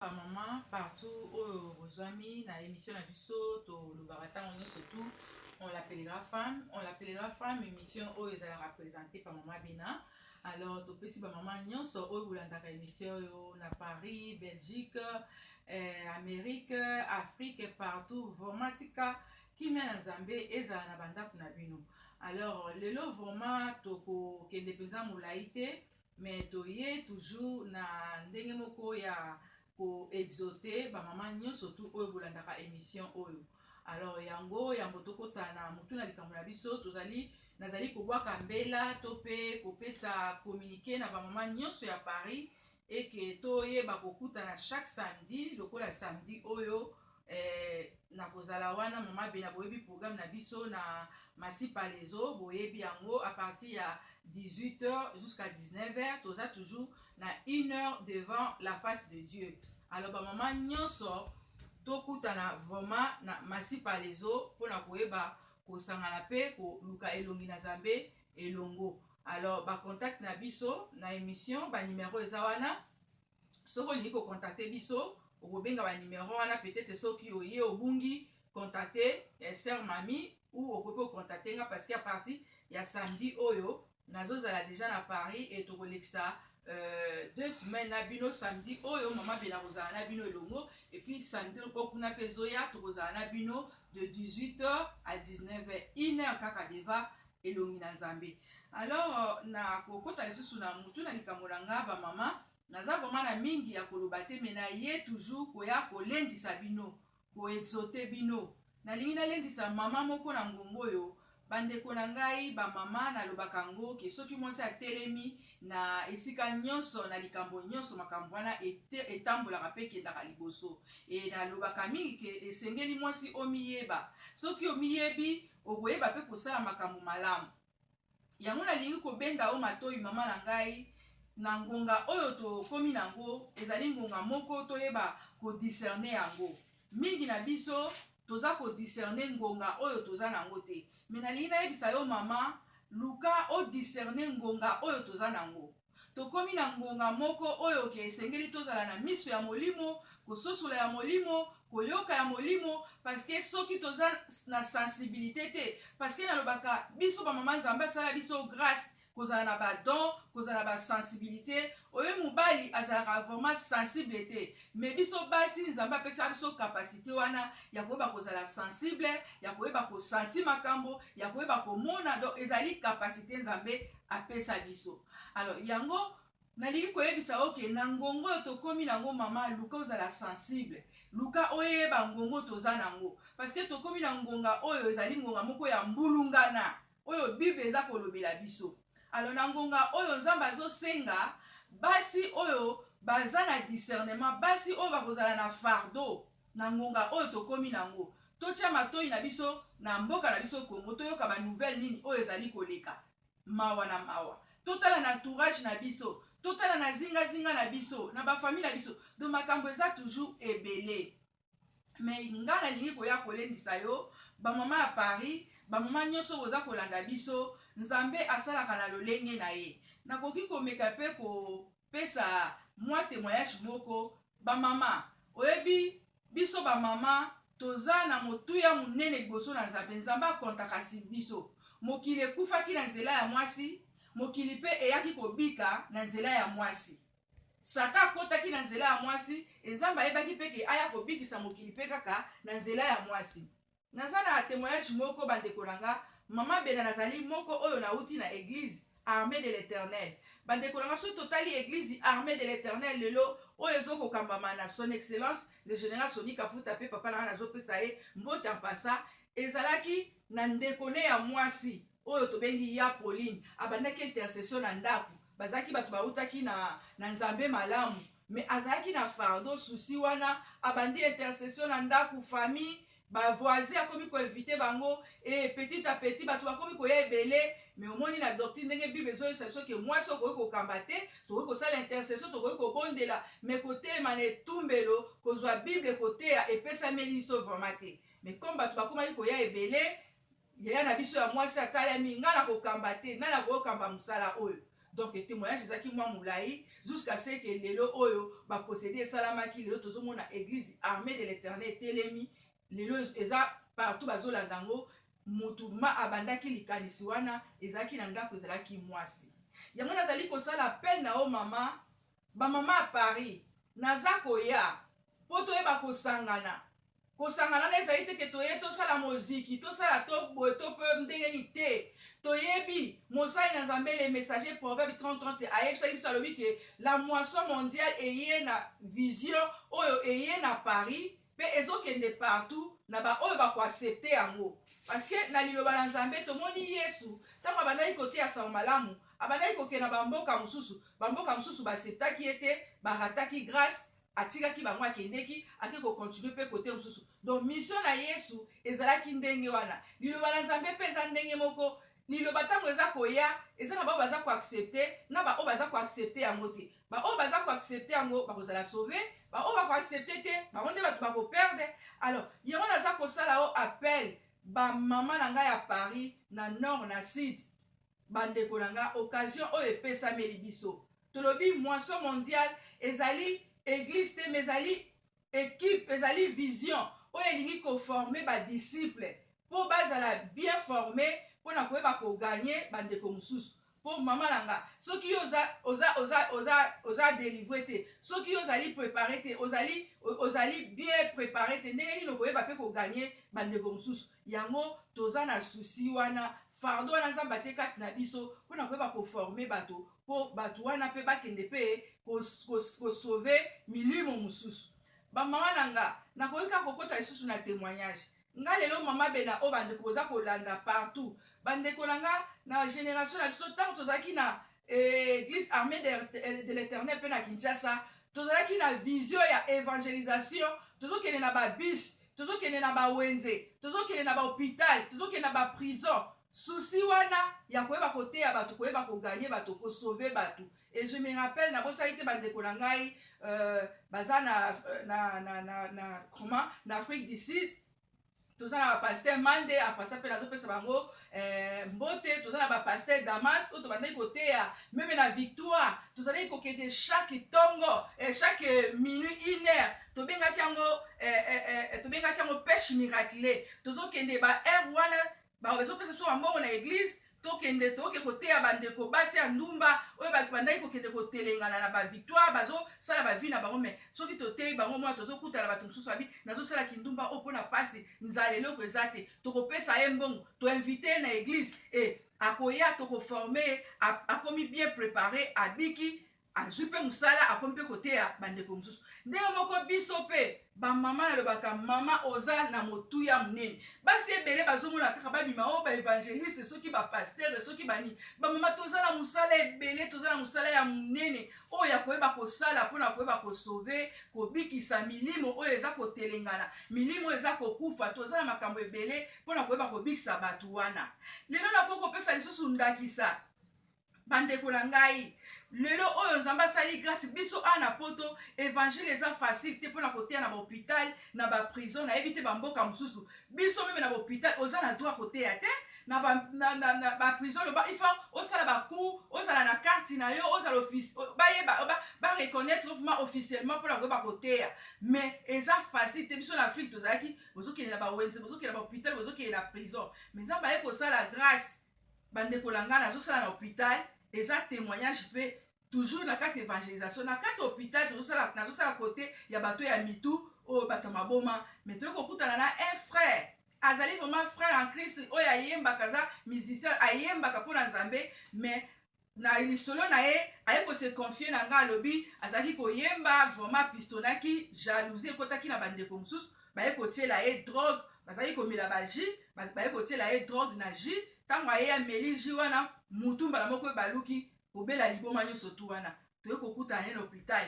Maman partout aux amis dans l'émission la biso to le baratin surtout on l'appellera femme émission où ils allaient représenter par maman Bina. Alors to pesi ba maman nyonso o bulandaka émission yo na Paris, Belgique, Amérique, Afrique et partout vraiment tika qui met en Zambie ezala na banda kuna bino. Alors lelo vraiment toko kende penza molaite mais toye toujours na ndenge moko ya ko exoter ba mama nyonso tu oyo bolandaka émission oyo. Alors yango tokotana mutu na likambo na biso tozali nazali kobwaka mbela to pe kopesa communiquer na ba mama nyonso ya Paris et que toyeba kokutana chaque samedi lokola samedi oyo na kozala wana mama Bina boyebi programme na biso na Masipa Lezo boyebi yango à partir ya 18h jusqu'à 19h toza toujours na 1 heure devant la face de Dieu. Alors ba maman nyonso tokutana vraiment na Masipa Lezo pona koyeba kosangana pe ko luka elongi na Nzambe elongo. Alors ba contact na biso na émission ba numéro eza wana soko lingi ko contacter biso okobenga ba numéro wana peut-être soki oye obungi contacter sœur Mami ou okope contacter nga parce qu'à partir ya samedi oyo nazozala déjà na Paris et tokolekisa 2 semaines na bino samedi oyo mama Bina kozala na bino elongo et puis samedi okuna pe zoya tokozala na bino de 18h à 19h 1 heure kaka deva elongi na Nzambe. Alors na kokota lisusu na mutu na likambo na nga ba mama naza vraiment na mingi ya koloba te mais na ye toujours koya kolendisa bino ko exoter bino nalingi nalendisa mama moko na ngongo oyo bandeko na ngai ba mama nalobaka ngo ke soki mwasi atelemi na esika nyonso na likambo nyonso makambo wana etambolaka pe kendaka liboso e nalobaka mingi ke esengeli mwasi omiyeba soki omiyebi okoyeba pe kosala makambo malamu yango nalingi kobenga o matoyi mama na ngai na ngonga oyo tokomi nango ezali ngonga moko toyeba kodiscerne yango mingi na biso toza kodiscerne ngonga oyo toza nango te me nalingi nayebisa yo mama luka odiscerne ngonga oyo toza nango tokomi na ngonga moko oyo ke esengeli tozala na miso ya molimo kososola ya molimo koyoka ya molimo parce que soki toza na sensibilité te parce que nalobaka biso ba mama Nzambe asala biso grâce kozala na ba don kozala ba sensibilité oyo mobali azalaka vraiment sensible te mais biso basi Nzambe apesa biso capacité wana ya koyeba kozala sensible ya koyeba kosanti makambo ya koyeba komona donc ezali capacité Nzambe apesa biso. Alors yango nalingi koyebisa oke na ngongo oyo tokomi nango mama luka ozala sensible luka oyeba ngongo toza nango parce que tokomi na ngonga oyo ezali ngonga moko ya mbulungana oyo Bible eza kolobela biso. Alors na ngonga oyo Nzambe azosenga basi oyo baza na discernement basi oyo bakozala na fardeau na ngonga oyo tokomi nango totia matoyi na biso na mboka na biso Congo toyoka ba nouvelle nini oyo ezali koleka mawa na mawa totala na entourage na biso totala na zinga na biso na ba famille na biso donc makambo eza toujours ebele mais nga nalingi koya kolendisa yo ba mama ya Paris ba mama nyonso boza kolanda biso Nzambe asalaka na lolenge na ye nakoki komeka pe kopesa mwa témoignage moko ba mama oyebi biso ba mama toza na motuya munene liboso na Nzambe Nzambe akontaka si biso mokili ekufaki na nzela ya mwasi mokili pe eyaki kobika na nzela ya mwasi Satan akotaki na nzela ya mwasi Nzambe ayebaki pe ke aya kobikisa mokili pe kaka na nzela ya mwasi. Naza na témoignage moko bandeko nanga mama Bina nazali moko oyo nauti na église armée de l'Éternel bandeko nanga so totali église armée de l'Éternel lelo oyo ezokokambama na son excellence le général Soni Kafuta pe papa nanga nazopesa ye mbote en passa ezalaki na ndekone ya mwasi oyo tobengi ya Pauline abandaki intercession na ndako bazaki bato bautaki na Nzambe malamu mais azalaki na fardeau souci wana abandi intercession na ndako famille ba voisin akomi ko inviter bango et petit à petit bato bakomi ko ebele mais omoni na doctrine ndenge Bible ezoyesa biso ke mwasi okoki kokamba te tokoki kosala intercession tokoki kobondela mais kotelema na etumbelo kozwa Bible koteya epesameli biso vraiment te mais comme bato bakomaki koya ebele yeya na biso ya mwasi atalemi nga na kokamba te nga na kokamba mosala oyo donc témoignage ezalaki mwa molai jusqu'à ce que lelo oyo baprocédé esalamaki lelo tozomona église armée de l'éternel etelemi lelo eza partout bazolanda yango mutu ma abandaki likanisi wana ezalaki na ndako ezalaki mwasi yango nazali kosala appel na o mama bamama ya Paris naza koya mpo toyeba kosangana na ezali teke toye tosala moziki tosala toboye to mpe ndenge nini te toyebi mosali na nzambe le messager proverbe 30 ayebisaki biso alobi ke la moisson mondiale eye na vision oyo eye na Paris mpe ezokende partout na baoyo bakoaccepte yango parce que na liloba na nzambe tomoni yesu ntango abandaki koteya sango malamu abandaki kokende na bamboka mosusu baacceptaki ete barataki grâce atikaki bango akendeki ake kocontinue mpe kote mosusu donc mission na yesu ezalaki ndenge wana liloba na nzambe mpe eza ndenge moko liloba ntango eza koya eza na bao baza koaccepte na baoyo baza koaccepte yango te baoyo baza koaccepte yango bakozala sauve baoyo bakoaccepte te bango nde bato bakoperde alors yango naza kosala o appel bamama na ngai ya Paris na nord na sud bandeko na ngai occasion oyo epesameli biso tolobi moisson mondiale ezali église te mais ezali équipe ezali vision oyo elingi koforme badisciple mpo bazala bien forme mpo na koyeba koganye bandeko mosusu mpo mama na nga soki yo oza délivre te soki yo ozali préparé te ozali bien préparé te ndenge nini okoyeba mpe koganye bandeko mosusu yango toza na susi wana fardo wana nzambe atie kati na biso mpo na koyeba koforme bato mpo bato wana mpe bakende mpe kosauve milimo mosusu bamama na nga nakoki kaka kokota lisusu na témoignage nga lelo mama bena oyo bandeko boza kolanda partout bandeko na nga na génération na biso ntango tozalaki na église armée de l'éternel mpe na Kinshasa tozalaki na vision ya évangélisation tozokende na babis tozokende na bawenze tozokende na bahôpital tozokende na baprison susi wana ya koyeba koteya bato koyeba koganye bato kosauve bato et je me rappelle na bosali te bandeko na ngai baza na Afrique du Sud toza na bapaster mande apasa mpe nazopesa bango mbote toza na bapaster Damas oyo tobandaki koteya meme na victoire tozalaki kokende chaque tongo chaque minute 1 heure tobengaki yango pêche miraculé tozokende baheure wana bazopesa biso bambongo na église tokende toke koteya bandeko basi ya ndumba oyo bandaki kokende kotelengana na bavictoire bazosala bavi na bango me soki toteyi bango mwana tozokutana bato mosusu abi nazosalaki ndumba oyo mpona mpasi nzala eloko eza te tokopesa ye mbongo toinvite ye na église e akoya tokoforme akomi bien préparé abiki azwi mpe mosala akomi mpe koteya bandeko mosusu ndenge moko biso mpe bamama nalobaka mama oza na motuya monene basi ebele bazomona kaka babima oyo baévangéliste soki bapaster soki bani bamama toza na mosala ebele toza na mosala ya monene oyo ya koyeba kosala mpona koyeba kosauve kobikisa milimo oyo eza kotelengana milimo oyo eza kokufa toza na makambo ebele mpona koyeba kobikisa bato wana lelo nakoki kopesa lisusu ndakisa bandeko na ngai lelo oyo nzambe asali grâce biso ana poto évangile eza facile te mpona koteya na bahôpital na baprison nayebi te bamboka mosusu biso meme na bahôpital oza na droit koteya te na baprison ifa osala bacour ozala na karte na yo ozala bareconnaître vraiment officiellement mpona koyeba koteya mais eza facile te biso na afrique tozalaki bozokende na bawenze bozokende na bahôpital bozokende na prison mais nzambe aye kosala grâce bandeko na ngai nazosala na hôpital eza témoignage mpe toujours na kati évangélisation na kati hôpital nazosala kote ya bato ya mitu oyo bato maboma mais toyei kokutana na un frère azali vraiment frère en Christ oyo ayembaka aza musicien ayembaka mpona nzambe mais na lisolo na ye aye kose confie na ngai alobi azalaki koyemba vraiment pistonaki jalousie ekotaki na bandeko mosusu baye kotiela ye drogue bazalaki komela bajus baye kotiela ye drogue na jus ntango aye ameli jus wana mutu mbala moko baluki kobela liboma nyonso tu wana toye kokutana ye na hôpital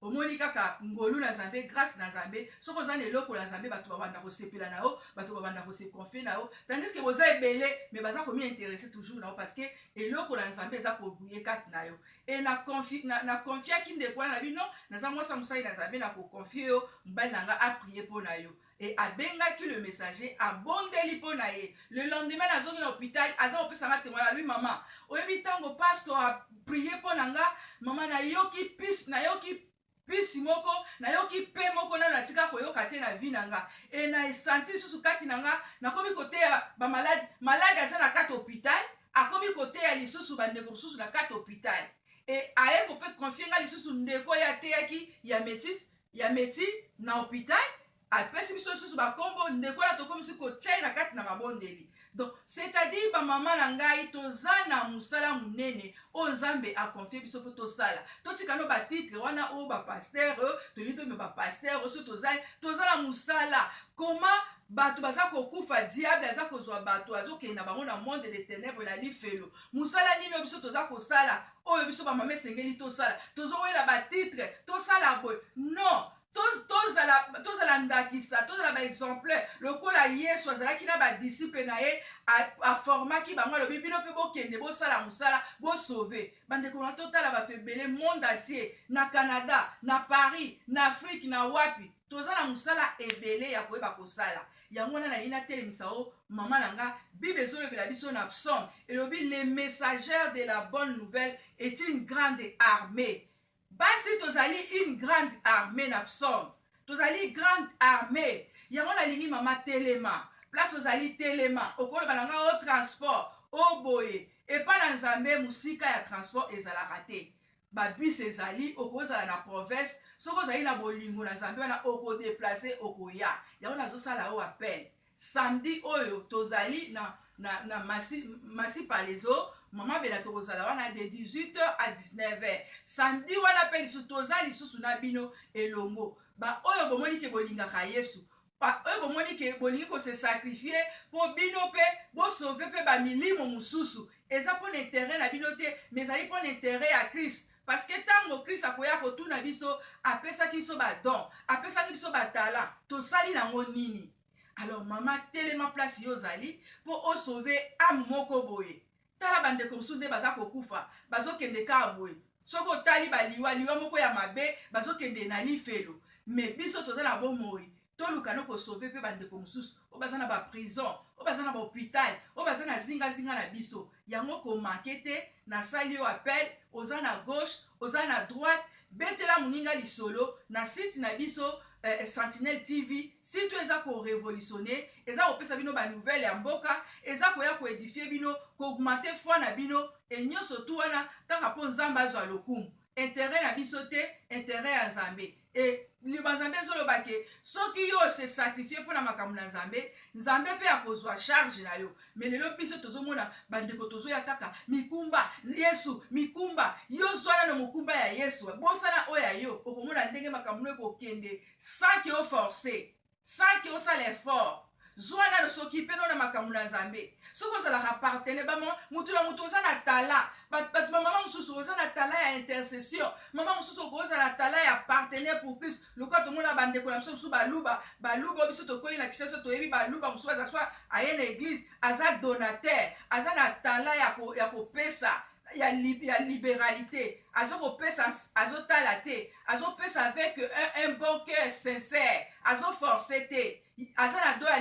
omoni kaka ngolu na Nzambe grâce na Nzambe soko za eloko na Nzambe bato babanda kosepela na yo bato babanda kose confier na yo tandis que boza ebele mais baza komi intéresser toujours na yo parce que eloko na Nzambe eza kobuye kati na yo et na confiaki ndeko wana na bino naza mwasa mosali na Nzambe na koconfie yo mobali na nga aprie mpo na yo et abengaki le messager abondeli mpo na ye le lendemain nazongi na hôpital aza kopesanga témoignage lui mama oyebi ntango pasteur aprie mpo na nga mama nayoki pisi moko nayoki pe moko nano natika koyoka te na vie na nga e na santi susu kati na nga nakomi koteya bamaladi aza na kati hôpital akomi koteya lisusu bandeko mosusu na kati hôpital e aye kope konfie nga lisusu ndeko oyo ateyaki ya médecine na hôpital apesi biso lisusu bakombo ndeko na tokomi biso kotia na kati na mabondeli donc c'est-à-dire bamama na ngai toza na mosala monene oyo Nzambe akonfie biso fo tosala totika no batitre wana oyo bapaster tolingi toyeba bapaster oso toza na mosala koma bato baza kokufa diable aza kozwa bato azokende na bango na monde de ténèbres na lifelo mosala nini oyo biso toza kosala oyo biso bamama esengeli tosala tozowela batitre tosala boye non tozala ndakisa tozala baexemplaire lokola Yesu azalaki na badisiple na ye aformaki bango alobi bino mpe bokende bosala mosala bosauve bandeko na totala bato ebele monde entier na Canada na Paris na Afrique na wapi toza na mosala ebele ya koyeba kosala yango wana nayi natelemisa o mama na nga bible ezolobela biso na psaume elobi les messagers de la bonne nouvelle est une grande armée. Basi tozali une grande armée na psaume tozali grande armée yango nalingi mama telema place ozali telema okoloba na nga o transport o boye epa na Nzambe musika ya transport ezalaka te babus ezali okozala na province soki ozali na bolingo na Nzambe wana okodeplace okoya yango nazosala o appel samedi oyo tozali na masi palezo mama bela tokozala wana de 18h à 19h samedi wana pe lisusu toza lisusu na bino elongo ba oyo bomoni ke bolingaka Yesu oyo bomoni ke bolingi kose sacrifier po bino pe bosauve pe bamilimo mosusu eza mpo na intérêt na bino te mais ezali mpo na intérêt ya Christ parce que ntango Christ akoya kotuna biso apesaki biso badon apesaki biso batalent tosali nango nini alors mama telema place yo ozali mpo osauve ame moko boye tala bandeko mosusu nde baza kokufa bazokende kaka boye soki otali liwa moko ya mabe bazokende na lifelo mais biso toza na bomoi toluka no kosauve mpe bandeko mosusu oyo baza na baprison oyo baza na bahôpital oyo baza na zingazinga na biso yango komanke te nasali yo appel oza na gauche oza na droite betela moninga lisolo na site na biso Sentinelle TV site eza korevolutionne eza kopesa bino banouvelle ya mboka eza koya koedifie bino koaugmente foi na bino e nyonso tu wana kaka mpo Nzambe azwa lokumu intérêt na biso te intérêt ya Nzambe e liba Nzambe ezoloba ke soki yo se sacrifie mpo na makambo na Nzambe mpe akozwa charge na yo me lelo biso tozomona bandeko tozoya kaka mikumba Yesu mikumba yo zwana na mokumba ya Yesu bosana oyo ya yo okomona ndenge makambo no ekokende sans que oforce sans que osala effort zwana no soki mpe no na makambo na Nzambe soki ozalaka partenaire mutu na mutu oza na tala mama mosusu oza na tala ya intercession mama mosusu okoza na tala ya partenaire pour plus lokola tomona bandeko na biso mosusu baluba biso tokoli na Kinshasa toyebi baluba mosusu aza soit aye na église aza donateur aza na tala ya kopesa ya libéralité azokopesa azotala te azopesa avec un bon cœur sincère azoforce te aza na do ya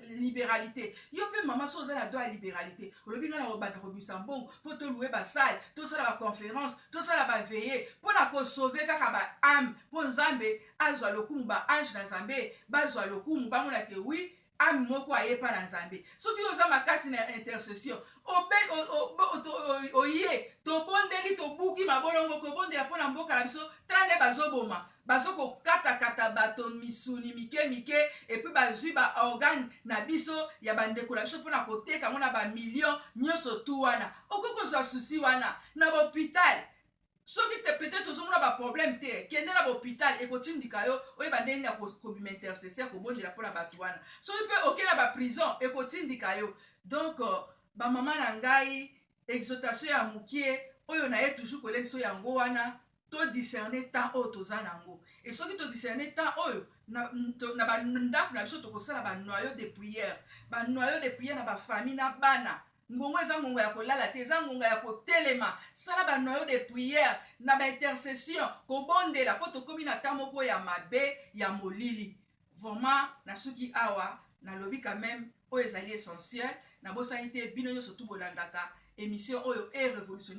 libéralité yo mpe mama so oza na do ya libéralité olobi nga na kobanda kobimisa mbongo mpo toluwe basale tosala baconférence tosala baveye mpo na kosauve kaka baame mpo Nzambe azwa lokumu baange na Nzambe bazwa lokumu bamona ke wi ame moko ayepa na Nzambe soki oza makasi na intercession oye tobondeli tobuki mabolongo kobondela mpo na mboka na biso tala nde bazoboma bazokokatakata bato misuni mike epui bazwi baorgane na biso ya bandeko na biso mpona koteka ngo na bamillion nyonso tu wana okoki kozwa susi wana na bahôpital soki te peut-être ozomona baproblème te kende na bahôpital ekotindika yo oyeba ndenge ya kobima intercesseur kobondela mpona bato wana soki mpe oke na baprison ekotindika yo donc bamama na ngai exhortation ya mokie oyo na ye toujours koleliso yango wana to discerner temps oyo toza nango. Et soki to discerner temps oyo na bandako na biso tokosala ba noyau de prière, ba noyau de prière na ba famille na bana. Ngongo eza ngongo ya kolala te, eza ngongo ya kotelema. Sala ba noyau de prière na ba intercession kobondela po tokomi na temps moko ya mabe ya molili. Vraiment nasuki awa nalobi quand même oyo ezali essentiel na bosani te bino nyonso tu bolandaka émission oyo e révolution